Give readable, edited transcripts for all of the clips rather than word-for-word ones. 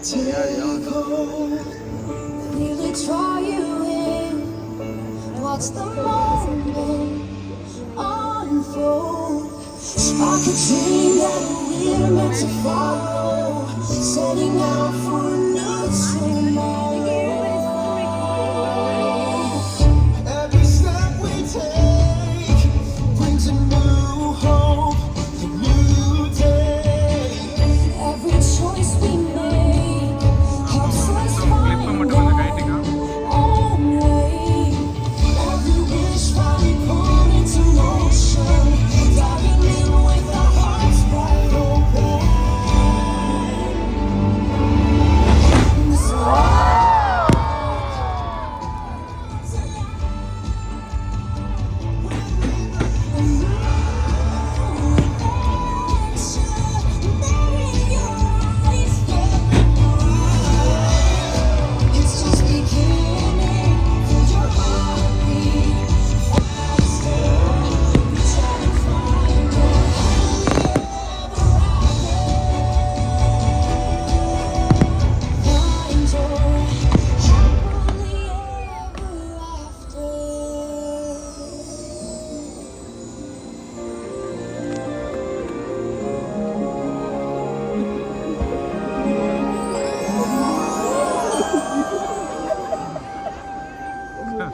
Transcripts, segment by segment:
Take hold, really draw you in. Watch the moment unfold. Spark a dream that we're meant to follow. Setting out for a new tomorrow. Every step we take brings a new hope, a new day. Every choice we make helps us find our own way. Every wish we put into motion, diving in with our hearts wide open. It's just beginning. Feel your heartbeat faster. Reach out and find it. Find your happily ever after.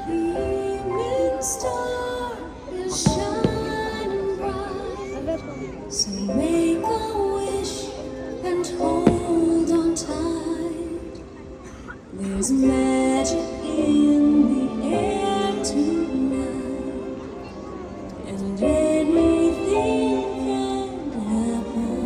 Evening star is shining bright, so make a wish and hold on tight. There's magic in the air tonight, and anything can happen.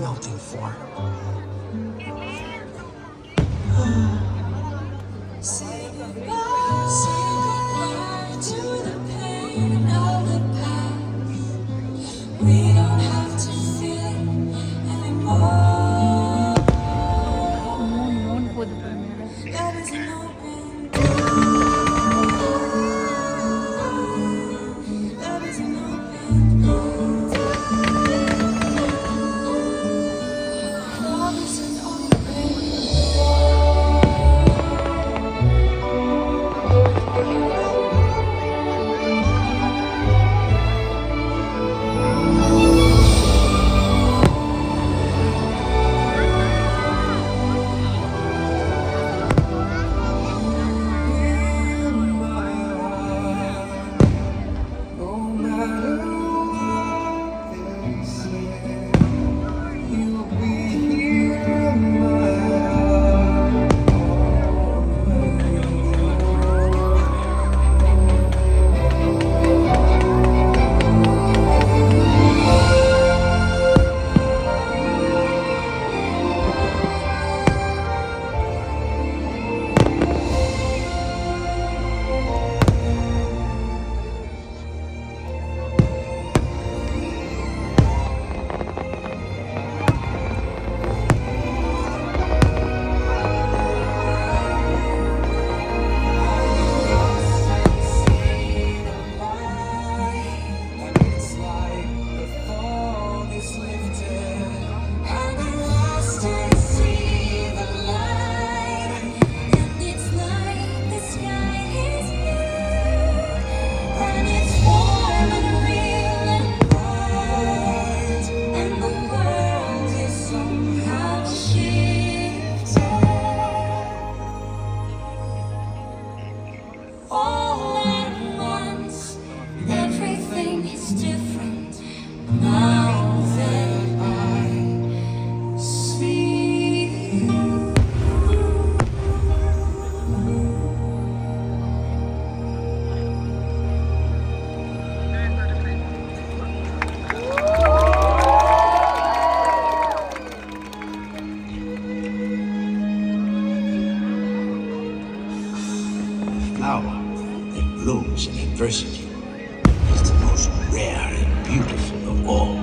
melting for. Say goodbye to the pain of the past. We don't have to feel it anymore. Love is an open door. Love is an open door. Love is an open flower that blooms in adversity is the most rare and beautiful of all.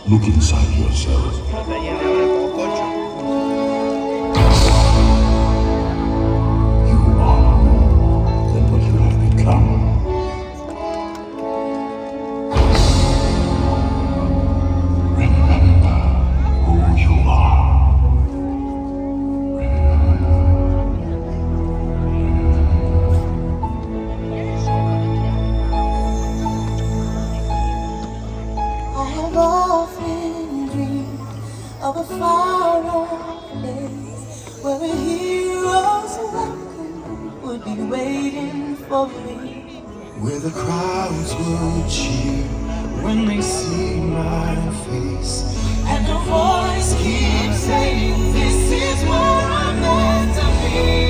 Look inside yourself. You are more than what you have become. of a faraway place where a hero's welcome would be waiting for me. Where the crowds will cheer when they see my face, and a voice keeps saying, "This is where I'm meant to be."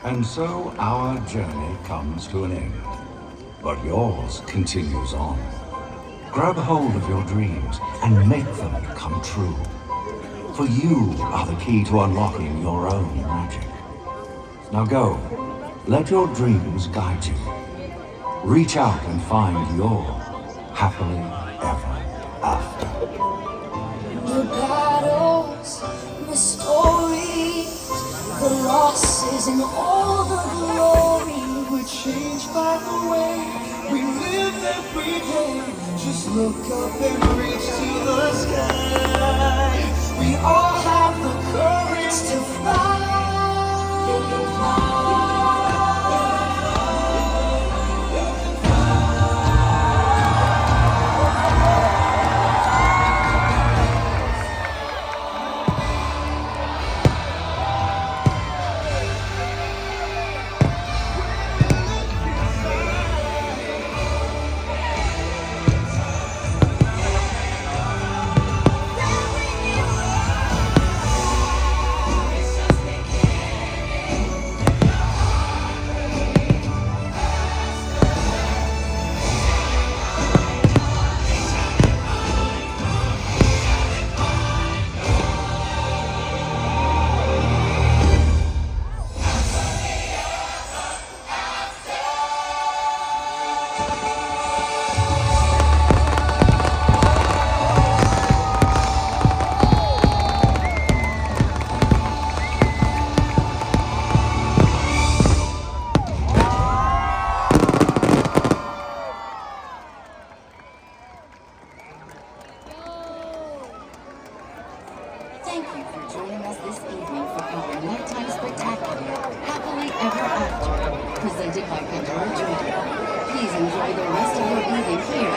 And so our journey comes to an end, but yours continues on. Grab hold of your dreams and make them come true. For you are the key to unlocking your own magic. Now go, let your dreams guide you. Reach out and find your happily ever after. The battles, the stories, the losses and all the glory were changed by the way we live every day. Just look up and reach to the sky. We all have the courage to fly. Thank you for joining us this evening for our nighttime spectacular, Happily Ever After, presented by Pandora Jewelry. Please enjoy the rest of your evening here